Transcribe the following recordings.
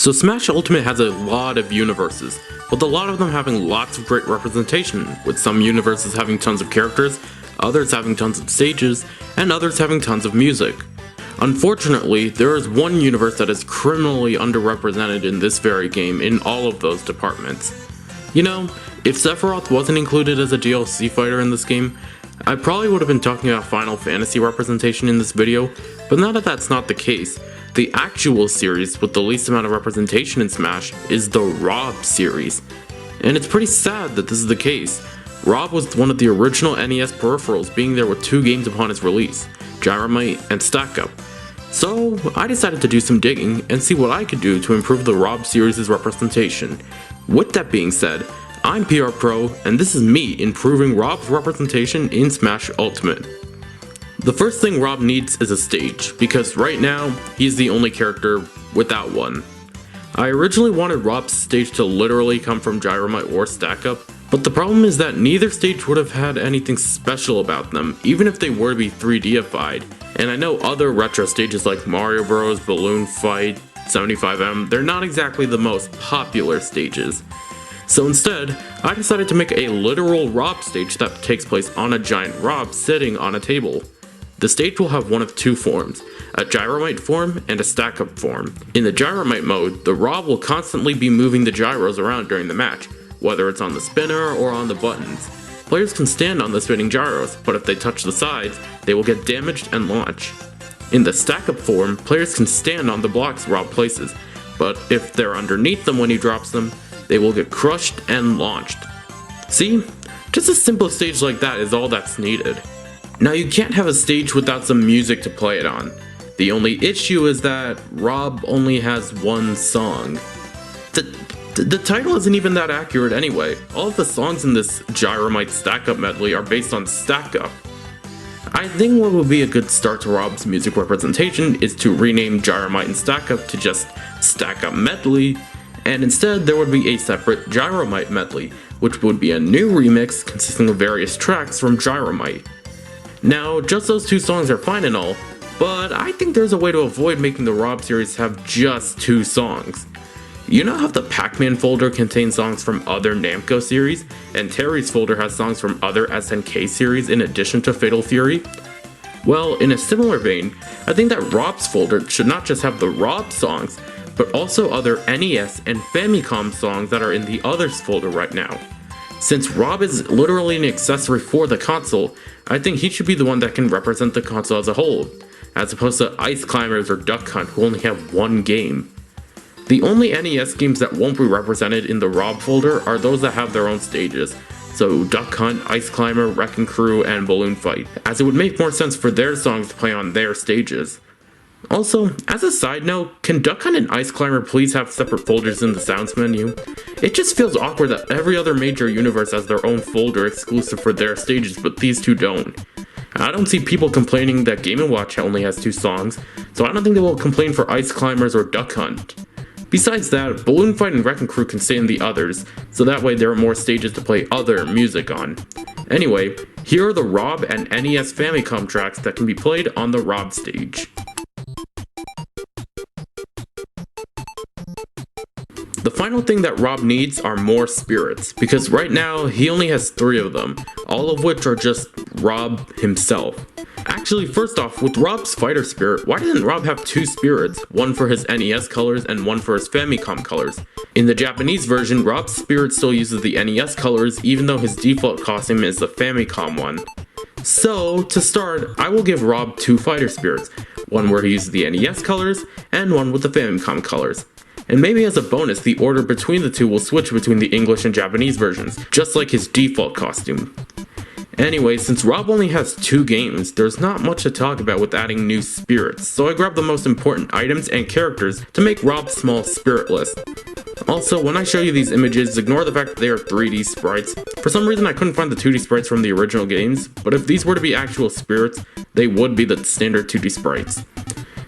So Smash Ultimate has a lot of universes, with a lot of them having lots of great representation, with some universes having tons of characters, others having tons of stages, and others having tons of music. Unfortunately, there is one universe that is criminally underrepresented in this very game in all of those departments. You know, if Sephiroth wasn't included as a DLC fighter in this game, I probably would have been talking about Final Fantasy representation in this video, but now that that's not the case, the actual series with the least amount of representation in Smash is the R.O.B series. And it's pretty sad that this is the case. R.O.B was one of the original NES peripherals, being there with 2 games upon its release, Gyromite and Stack Up. So I decided to do some digging and see what I could do to improve the R.O.B series' representation. With that being said, I'm PR Pro, and this is me improving R.O.B's representation in Smash Ultimate. The first thing R.O.B needs is a stage, because right now, he's the only character without one. I originally wanted R.O.B's stage to literally come from Gyromite or Stack Up, but the problem is that neither stage would have had anything special about them, even if they were to be 3Dified. And I know other retro stages like Mario Bros, Balloon Fight, 75M, they're not exactly the most popular stages. So instead, I decided to make a literal R.O.B stage that takes place on a giant R.O.B sitting on a table. The stage will have one of 2 forms, a Gyromite form and a Stack Up form. In the Gyromite mode, the R.O.B will constantly be moving the gyros around during the match, whether it's on the spinner or on the buttons. Players can stand on the spinning gyros, but if they touch the sides, they will get damaged and launch. In the Stack Up form, players can stand on the blocks R.O.B places, but if they're underneath them when he drops them, they will get crushed and launched. See? Just a simple stage like that is all that's needed. Now you can't have a stage without some music to play it on. The only issue is that R.O.B only has one song. The title isn't even that accurate anyway. All of the songs in this Gyromite Stack Up medley are based on Stack Up. I think what would be a good start to R.O.B's music representation is to rename Gyromite and Stack Up to just Stack Up Medley, and instead there would be a separate Gyromite medley, which would be a new remix consisting of various tracks from Gyromite. Now, just those 2 songs are fine and all, but I think there's a way to avoid making the R.O.B series have just 2 songs. You know how the Pac-Man folder contains songs from other Namco series, and Terry's folder has songs from other SNK series in addition to Fatal Fury? Well, in a similar vein, I think that R.O.B's folder should not just have the R.O.B songs, but also other NES and Famicom songs that are in the Others folder right now. Since R.O.B is literally an accessory for the console, I think he should be the one that can represent the console as a whole, as opposed to Ice Climbers or Duck Hunt who only have one game. The only NES games that won't be represented in the R.O.B folder are those that have their own stages, so Duck Hunt, Ice Climber, Wrecking Crew, and Balloon Fight, as it would make more sense for their songs to play on their stages. Also, as a side note, can Duck Hunt and Ice Climber please have separate folders in the sounds menu? It just feels awkward that every other major universe has their own folder exclusive for their stages, but these 2 don't. I don't see people complaining that Game & Watch only has 2 songs, so I don't think they will complain for Ice Climbers or Duck Hunt. Besides that, Balloon Fight and Wrecking Crew can stay in the Others, so that way there are more stages to play other music on. Anyway, here are the R.O.B and NES Famicom tracks that can be played on the R.O.B stage. The final thing that R.O.B needs are more spirits, because right now he only has 3 of them, all of which are just R.O.B himself. Actually, first off, with R.O.B's fighter spirit, why doesn't R.O.B have 2 spirits, one for his NES colors and one for his Famicom colors? In the Japanese version, R.O.B's spirit still uses the NES colors even though his default costume is the Famicom one. So, to start, I will give R.O.B 2 fighter spirits, one where he uses the NES colors and one with the Famicom colors. And maybe as a bonus, the order between the 2 will switch between the English and Japanese versions, just like his default costume. Anyway, since R.O.B only has 2 games, there's not much to talk about with adding new spirits, so I grabbed the most important items and characters to make R.O.B's small spirit list. Also, when I show you these images, ignore the fact that they are 3D sprites. For some reason I couldn't find the 2D sprites from the original games, but if these were to be actual spirits, they would be the standard 2D sprites.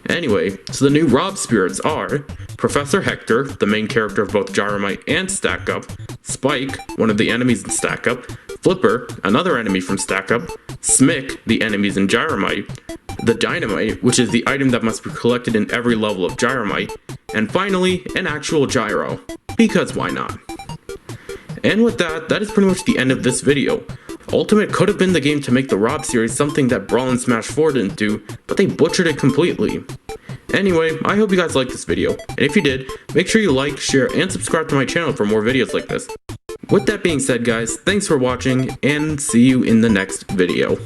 Anyway, so the new R.O.B spirits are Professor Hector, the main character of both Gyromite and Stack Up, Spike, one of the enemies in Stack Up, Flipper, another enemy from Stack Up, Smick, the enemies in Gyromite, the dynamite, which is the item that must be collected in every level of Gyromite, and finally, an actual gyro, because why not? And with that, that is pretty much the end of this video. Ultimate could have been the game to make the R.O.B series something that Brawl and Smash 4 didn't do, but they butchered it completely. Anyway, I hope you guys liked this video, and if you did, make sure you like, share, and subscribe to my channel for more videos like this. With that being said guys, thanks for watching, and see you in the next video.